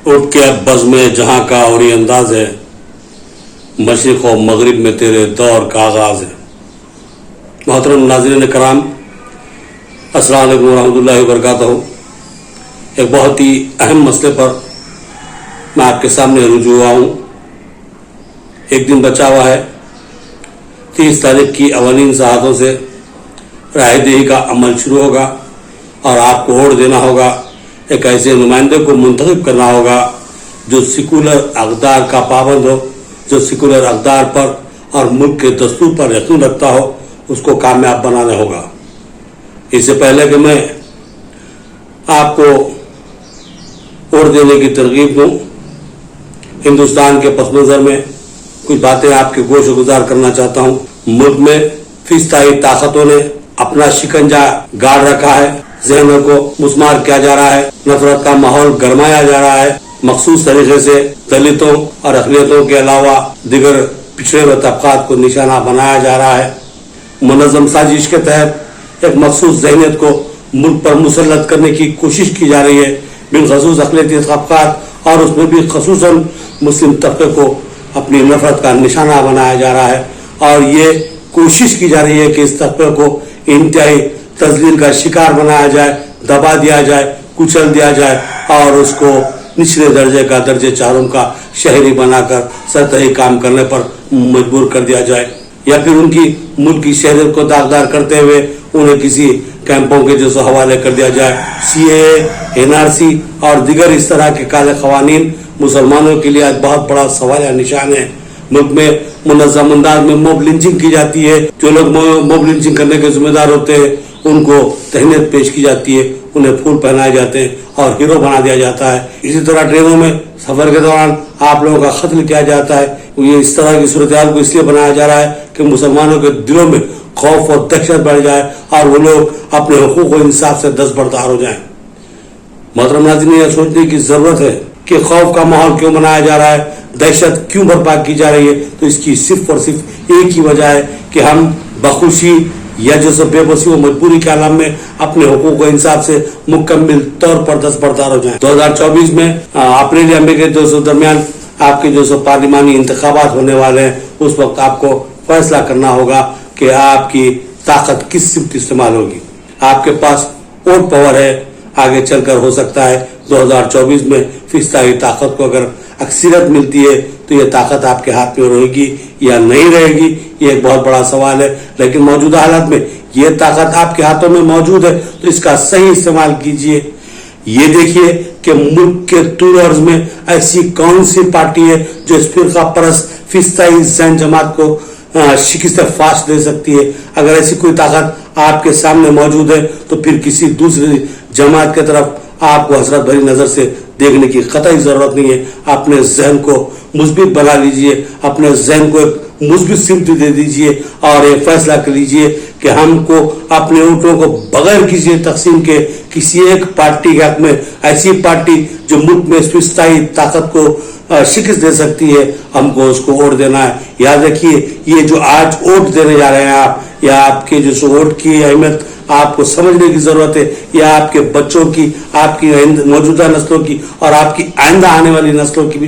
اٹھ کے اب بزم جہاں کا اور یہ انداز ہے، مشرق و مغرب میں تیرے دور کا آغاز ہے۔ محترم ناظرین کرام، السلام علیکم ورحمۃ اللہ وبرکاتہ۔ ایک بہت ہی اہم مسئلے پر میں آپ کے سامنے رجوع ہوا ہوں۔ ایک دن بچا ہوا ہے، 30 تاریخ کی اولین ساعتوں سے رائے دہی کا عمل شروع ہوگا اور آپ کو ووٹ دینا ہوگا۔ ایک ایسے نمائندے کو منتخب کرنا ہوگا جو سیکولر اقدار کا پابند ہو، جو سیکولر اقدار پر اور ملک کے دستور پر یقین رکھتا ہو، اس کو کامیاب بنانا ہوگا۔ اس سے پہلے کہ میں آپ کو ووٹ دینے کی ترغیب دوں، ہندوستان کے پس منظر میں کچھ باتیں آپ کے گوش گزار کرنا چاہتا ہوں۔ ملک میں فیصدی طاقتوں نے اپنا شکنجا گاڑ رکھا ہے، ذہنوں کو مسمار کیا جا رہا ہے، نفرت کا ماحول گرمایا جا رہا ہے، مخصوص طریقے سے دلتوں اور اقلیتوں کے علاوہ دیگر پچھڑے ہوئے طبقات کو نشانہ بنایا جا رہا ہے۔ منظم سازش کے تحت ایک مخصوص ذہنیت کو ملک پر مسلط کرنے کی کوشش کی جا رہی ہے، بالخصوص اقلیتی طبقات اور اس میں بھی خصوصاً مسلم طبقے کو اپنی نفرت کا نشانہ بنایا جا رہا ہے، اور یہ کوشش کی جا رہی ہے کہ اس طبقے کو انتہائی تذلیل کا شکار بنایا جائے، دبا دیا جائے، کچل دیا جائے اور اس کو نچلے درجے کا درجے چاروں کا شہری بنا کر سطحی کام کرنے پر مجبور کر دیا جائے، یا پھر ان کی ملک کی شہریت کو داغدار کرتے ہوئے انہیں کسی کیمپوں کے جیسے حوالے کر دیا جائے۔ CAA، NRC اور دیگر اس طرح کے کالے قوانین مسلمانوں کے لیے آج بہت بڑا سوالیہ نشان ہے۔ ملک میں منظم انداز میں موب لنچنگ کی جاتی ہے، جو لوگ موب لنچنگ کرنے کے ذمہ دار ہوتے ہیں ان کو تہنیت پیش کی جاتی ہے، انہیں پھول پہنائے جاتے ہیں اور ہیرو بنا دیا جاتا ہے۔ اسی طرح ٹرینوں میں سفر کے دوران آپ لوگوں کا قتل کیا جاتا ہے۔ یہ اس طرح کی صورتحال کو اس لیے بنایا جا رہا ہے کہ مسلمانوں کے دلوں میں خوف اور دہشت بڑھ جائے اور وہ لوگ اپنے حقوق و انصاف سے دستبردار ہو جائیں۔ محترم ناظرین، یہ سوچنے کی ضرورت ہے کہ خوف کا ماحول کیوں بنایا جا رہا ہے، دہشت کیوں برپا کی جا رہی ہے، تو اس کی صرف اور صرف ایک ہی وجہ ہے کہ ہم بخوشی یا جو بے بسی و مجبوری کے عالم میں اپنے حقوق و انصاف سے مکمل طور پر دستبردار ہو جائیں۔ 2024 میں اپریل یا مئی کے درمیان آپ کے پارلیمانی انتخابات ہونے والے ہیں۔ اس وقت آپ کو فیصلہ کرنا ہوگا کہ آپ کی طاقت کس سمت استعمال ہوگی۔ آپ کے پاس ووٹ پاور ہے، آگے چل کر ہو سکتا ہے 2024 میں فیصدی طاقت کو اگر اکثریت ملتی ہے تو یہ طاقت آپ کے ہاتھ میں رہے گی یا نہیں رہے گی، یہ ایک بہت بڑا سوال ہے۔ لیکن موجودہ حالات میں یہ طاقت آپ کے ہاتھوں میں موجود ہے تو اس کا صحیح استعمال کیجیے۔ یہ دیکھیے کہ ملک کے طول عرض میں ایسی کون سی پارٹی ہے جو اس فرقہ پرست فیصدی ذہن جماعت کو شکست فاش دے سکتی ہے۔ اگر ایسی کوئی طاقت آپ کے سامنے موجود ہے تو پھر کسی دوسری جماعت کی طرف آپ کو حسرت بھری نظر سے دیکھنے کی قطعی ضرورت نہیں ہے۔ اپنے ذہن کو مثبت بنا لیجئے، اپنے ذہن کو ایک مثبت سمت دے دیجئے اور یہ فیصلہ کر لیجئے کہ ہم کو اپنے ووٹوں کو بغیر کسی تقسیم کے کسی ایک پارٹی کے حق میں، ایسی پارٹی جو ملک میں فیصدی طاقت کو شکست دے سکتی ہے، ہم کو اس کو ووٹ دینا ہے۔ یاد رکھیے، یہ جو آج ووٹ دینے جا رہے ہیں آپ، یا آپ کے جو ووٹ کی اہمیت آپ کو سمجھنے کی ضرورت ہے، یا آپ کے بچوں کی، آپ کی موجودہ نسلوں کی اور آپ کی آئندہ آنے والی نسلوں کی بھی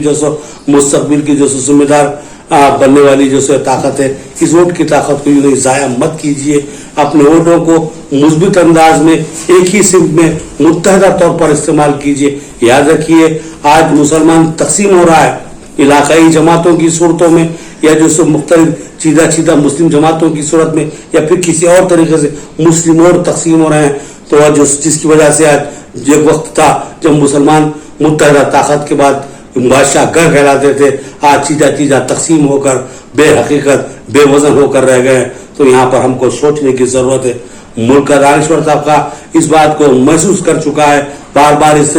مستقبل کی ذمہ دار بننے والی طاقت ہے۔ اس ووٹ کی طاقت کو یوں ضائع مت کیجیے۔ اپنے ووٹوں کو مثبت انداز میں ایک ہی سمت میں متحدہ طور پر استعمال کیجیے۔ یاد رکھیے، آج مسلمان تقسیم ہو رہا ہے علاقائی جماعتوں کی صورتوں میں، یا مختلف چیدہ مسلم جماعتوں کی صورت میں، یا پھر کسی اور طریقے سے مسلم اور تقسیم ہو رہے ہیں۔ تو جس کی وجہ سے آج ایک وقت تھا جب مسلمان متحدہ طاقت کے بعد بادشاہ گھر کہلاتے تھے، آج چیزہ تقسیم ہو کر بے حقیقت بے وزن ہو کر رہ گئے۔ تو یہاں پر ہم کو سوچنے کی ضرورت ہے۔ ملک کا دانشور طبقہ اس بات کو محسوس کر چکا ہے، بار بار اس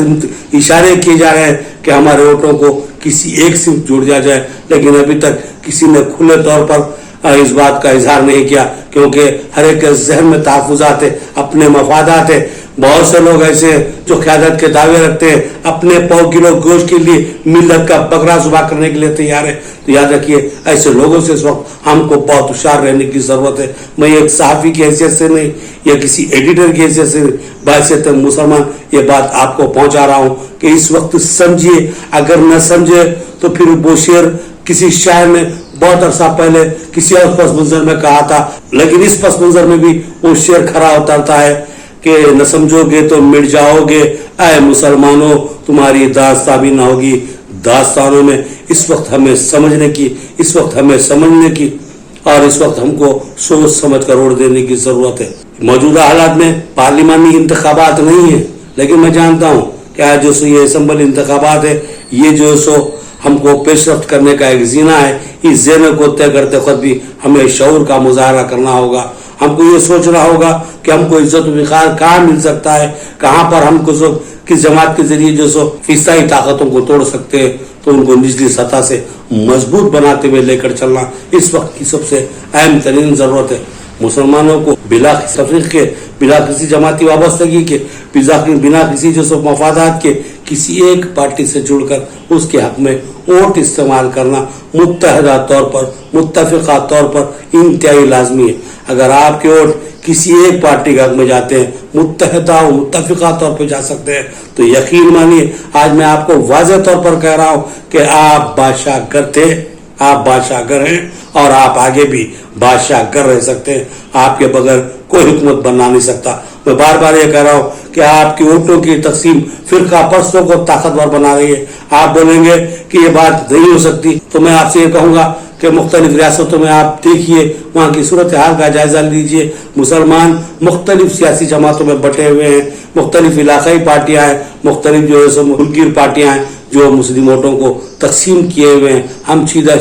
اشارے کیے جا رہے ہیں کہ ہمارے ووٹوں کو کسی ایک سمت جوڑ دیا جائے، لیکن ابھی تک کسی نے کھلے طور پر اس بات کا اظہار نہیں کیا، کیونکہ ہر ایک کے ذہن میں تحفظات ہے، اپنے مفادات ہے۔ بہت سے لوگ ایسے جو قیادت کے دعوے رکھتے ہیں، اپنے 100 کلو گوشت کے لیے ملت کا بکرا ذبح کرنے کے لیے تیار ہے. تو یاد رکھیے ایسے لوگوں سے اس وقت ہم کو بہت ہوشیار رہنے کی ضرورت ہے. میں ایک صحافی کی حیثیت سے نہیں یا کسی ایڈیٹر کی حیثیت سے بحیثیت مسلمان یہ بات آپ کو پہنچا رہا ہوں کہ اس وقت سمجھیے. اگر نہ سمجھے تو پھر وہ شعر کسی شاعر نے بہت عرصہ پہلے کسی اور پس منظر میں کہا تھا، لیکن اس پس منظر میں بھی وہ شعر کھرا اترتا ہے کہ نہ سمجھو گے تو مٹ جاؤ گے، اے مسلمانوں تمہاری داستان بھی نہ ہوگی. داستانوں میں اس وقت ہمیں سمجھنے کی، اس وقت ہمیں سمجھنے کی اور اس وقت ہم کو سوچ سمجھ کر ووٹ دینے کی ضرورت ہے. موجودہ حالات میں پارلیمانی انتخابات نہیں ہیں، لیکن میں جانتا ہوں کہ آج جو سو یہ اسمبلی انتخابات ہے، یہ جو سو ہم کو پیش رفت کرنے کا ایک زینہ ہے. اس زینے کو طے کرتے خود بھی ہمیں شعور کا مظاہرہ کرنا ہوگا. ہم کو یہ سوچنا ہوگا کہ ہم کو عزت و وقار کہاں مل سکتا ہے، کہاں پر ہم کو کس جماعت کے ذریعے جو سو فضائی طاقتوں کو توڑ سکتے ہیں، تو ان کو نچلی سطح سے مضبوط بناتے ہوئے لے کر چلنا اس وقت کی سب سے اہم ترین ضرورت ہے. مسلمانوں کو بلا تفریق کے، بلا کسی جماعتی وابستگی کے، بنا کسی جو سب مفادات کے کسی ایک پارٹی سے جڑ کر اس کے حق میں ووٹ استعمال کرنا متحدہ طور پر، متفقہ طور پر انتہائی لازمی ہے. اگر آپ کے ووٹ کسی ایک پارٹی کے حق میں جاتے ہیں، متحدہ و متفقہ طور پہ جا سکتے ہیں، تو یقین مانیے آج میں آپ کو واضح طور پر کہہ رہا ہوں کہ آپ بادشاہ گر تھے، آپ بادشاہ گر ہیں اور آپ آگے بھی بادشاہ گر رہ سکتے ہیں. آپ کے بغیر کوئی حکومت بننا نہیں سکتا. میں بار بار یہ کہہ رہا ہوں کہ آپ کی ووٹوں کی تقسیم فرقہ پرستوں کو طاقتور بنا رہی ہے. آپ بولیں گے کہ یہ بات نہیں ہو سکتی، تو میں آپ سے یہ کہوں گا کہ مختلف ریاستوں میں آپ دیکھیے، وہاں کی صورتحال کا جائزہ لیجئے. مسلمان مختلف سیاسی جماعتوں میں بٹے ہوئے ہیں، مختلف علاقائی پارٹیاں ہیں، مختلف جو ہے ملکی پارٹیاں ہیں جو مسلم ووٹوں کو تقسیم کیے ہوئے ہیں. ہم سیدھا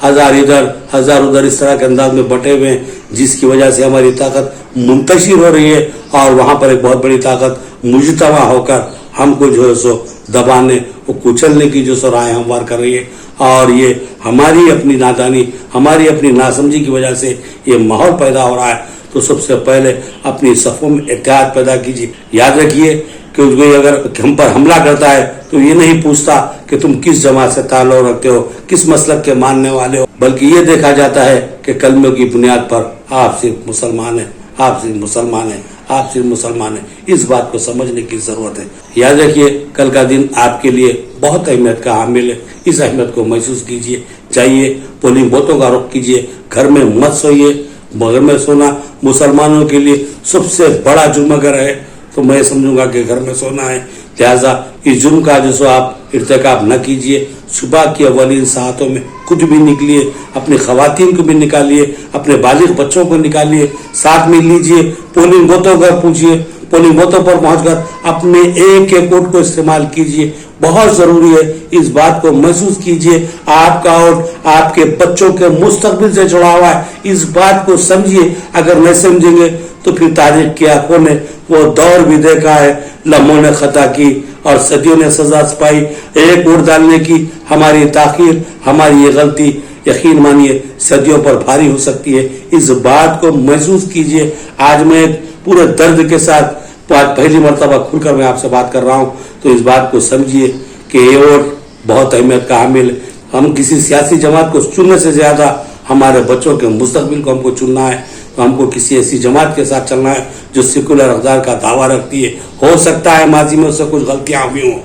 ہزار ادھر ہزار ادھر اس طرح کے انداز میں بٹے ہوئے ہیں، جس کی وجہ سے ہماری طاقت منتشر ہو رہی ہے اور وہاں پر ایک بہت بڑی طاقت مجتمع ہو کر ہم کو جو ہے سو دبانے اور کچلنے کی جو سو راہیں ہموار کر رہی ہے. اور یہ ہماری اپنی نادانی، ہماری اپنی ناسمجھی کی وجہ سے یہ ماحول پیدا ہو رہا ہے. تو سب سے پہلے اپنی صفوں میں اتحاد پیدا کیجیے. یاد رکھیے کہ کوئی اگر ہم پر حملہ کرتا ہے تو یہ نہیں پوچھتا کہ تم کس جماعت سے تعلق رکھتے ہو، کس مسلک کے ماننے والے ہو، بلکہ یہ دیکھا جاتا ہے کہ کلمے کی بنیاد پر آپ صرف مسلمان ہیں، آپ صرف مسلمان ہیں، آپ صرف مسلمان ہیں. اس بات کو سمجھنے کی ضرورت ہے. یاد رکھیے کل کا دن آپ کے لیے بہت اہمیت کا حامل ہے. اس اہمیت کو محسوس کیجیے. جائیے پولنگ بوتھوں کا رخ کیجیے. گھر میں مت سوئیے. گھر میں سونا مسلمانوں کے لیے سب سے بڑا جرم اگر ہے تو میں سمجھوں گا کہ گھر میں سونا ہے. لہذا اس جرم کا جو سو آپ ارتکاب نہ کیجیے. صبح کی اولین ساعتوں میں خود بھی نکلیے، اپنی خواتین کو بھی نکالیے، اپنے بالغ بچوں کو نکالیے، ساتھ میں لیجیے. پولنگ بوتھوں کا پوچھیے، پولنگ بوتھوں پر پہنچ کر اپنے ایک ایک ووٹ کو استعمال کیجیے. بہت ضروری ہے. اس بات کو محسوس کیجیے آپ کا ووٹ آپ کے بچوں کے مستقبل سے جڑا ہوا ہے. اس بات کو سمجھیے. اگر نہیں سمجھیں گے تو پھر تاریخ کی آنکھوں نے وہ دور بھی دیکھا ہے، لمحوں نے خطا کی اور صدیوں نے سزا پائی. ایک ووٹ ڈالنے کی ہماری تاخیر، ہماری یہ غلطی یقین مانیے صدیوں پر بھاری ہو سکتی ہے. اس بات کو محسوس کیجیے. آج میں پورے درد کے ساتھ پہلی مرتبہ کھل کر میں آپ سے بات کر رہا ہوں، تو اس بات کو سمجھیے کہ یہ ووٹ بہت اہمیت کا حامل ہے. ہم کسی سیاسی جماعت کو چننے سے زیادہ ہمارے بچوں کے مستقبل کو ہم کو چننا ہے. تو ہم کو کسی ایسی جماعت کے ساتھ چلنا ہے جو سیکولر اقدار کا دعویٰ رکھتی ہے. ہو سکتا ہے ماضی میں اس سے کچھ غلطیاں ہوئی ہوں،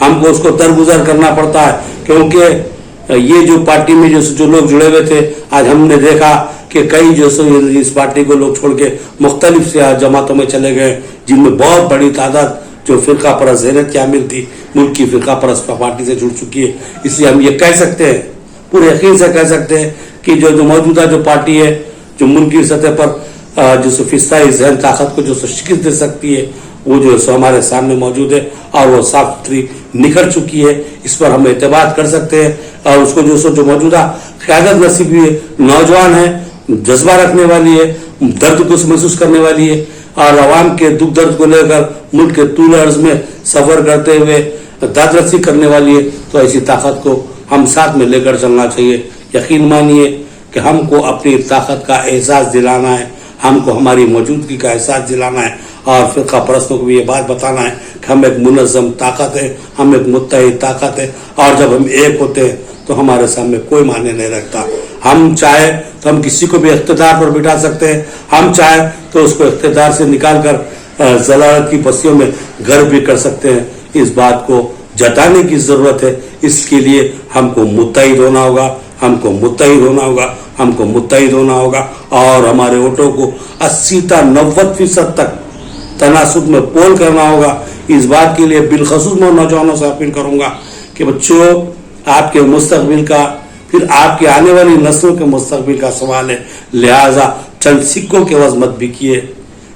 ہم کو اس کو درگزر کرنا پڑتا ہے، کیونکہ یہ جو پارٹی میں جو لوگ جڑے ہوئے تھے، آج ہم نے دیکھا کہ کئی جو اس پارٹی کو لوگ چھوڑ کے مختلف جماعتوں میں چلے گئے، جن میں بہت بڑی تعداد جو فرقہ پرست ذہنیت کی حامل تھی ملک کی فرقہ پرست پارٹی سے جڑ چکی ہے. اس لیے ہم یہ کہہ سکتے ہیں، پورے یقین سے کہہ سکتے ہیں کہ جو موجودہ جو پارٹی ہے جو ملک کی سطح پر جو فضائی ذہن طاقت کو جو شکست دے سکتی ہے، وہ جو ہمارے سامنے موجود ہے اور وہ صاف ستھری نکھر چکی ہے. اس پر ہم اعتماد کر سکتے ہیں اور اس کو جو موجودہ قیادت نصیب ہوئی ہے، نوجوان ہے، جذبہ رکھنے والی ہے، درد کو محسوس کرنے والی ہے اور عوام کے دکھ درد کو لے کر ملک کے طول عرض میں سفر کرتے ہوئے داد رسی کرنے والی ہے. تو ایسی طاقت کو ہم ساتھ میں لے کر چلنا چاہیے. یقین مانیے کہ ہم کو اپنی طاقت کا احساس دلانا ہے، ہم کو ہماری موجودگی کا احساس دلانا ہے. اور فرقہ پرستوں کو بھی یہ بات بتانا ہے کہ ہم ایک منظم طاقت ہے, ہم ایک متحد طاقت ہے, اور جب ہم ایک ہوتے ہیں تو ہمارے سامنے کوئی معنی نہیں رکھتا. ہم چاہے تو ہم کسی کو بھی اقتدار پر بٹھا سکتے ہیں, ہم چاہے تو اس کو اقتدار سے نکال کر ضلالت کی بستیوں میں گھر بھی کر سکتے ہیں. اس بات کو جتانے کی ضرورت ہے. اس کے لیے ہم کو متحد ہونا ہوگا, ہم کو متحد ہونا ہوگا, ہم کو متحد ہونا ہوگا, اور ہمارے ووٹوں کو 80 تا 90% تک تناسب میں پول کرنا ہوگا. اس بات کے لیے بالخصوص میں نوجوانوں سے اپیل کروں گا کہ بچوں, آپ کے مستقبل کا, پھر آپ کے آنے والی نسلوں کے مستقبل کا سوال ہے. لہذا چند سکوں کے عوض مت بکیے,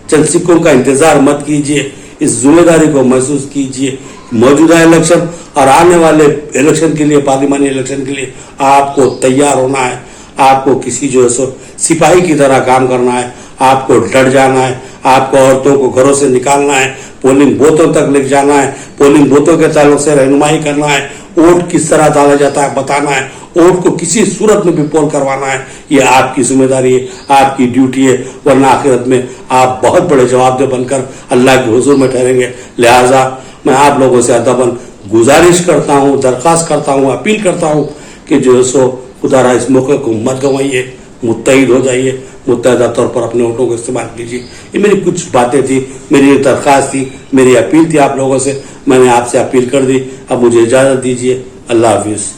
چند سکوں کا انتظار مت کیجیے. اس ذمہ داری کو محسوس کیجیے. موجودہ الیکشن اور آنے والے الیکشن کے لیے, پارلیمانی الیکشن کے لیے آپ کو تیار ہونا ہے. آپ کو کسی جو ہے سو سپاہی کی طرح کام کرنا ہے. آپ کو ڈٹ جانا ہے, آپ کو عورتوں کو گھروں سے نکالنا ہے, پولنگ بوتھوں تک لے جانا ہے, پولنگ بوتھوں کے تعلق سے رہنمائی کرنا ہے, ووٹ کس طرح ڈالا جاتا ہے بتانا ہے, ووٹ کو کسی صورت میں بھی پول کروانا ہے. یہ آپ کی ذمہ داری ہے, آپ کی ڈیوٹی ہے, ورنہ آخرت میں آپ بہت بڑے جواب دہ بن کر اللہ کے حضور میں ٹھہریں گے. لہٰذا میں آپ لوگوں سے ادباً گزارش کرتا ہوں, درخواست کرتا ہوں, اپیل کرتا ہوں کہ جو ہے سو خدا را اس موقع کو مت گنوائیے, متحد ہو جائیے, متحدہ طور پر اپنے ووٹوں کو استعمال کیجیے. یہ میری کچھ باتیں تھی, میری درخواست تھی, میری اپیل تھی آپ لوگوں سے. میں نے آپ سے اپیل کر دی. اب مجھے اجازت دیجیے. اللہ حافظ.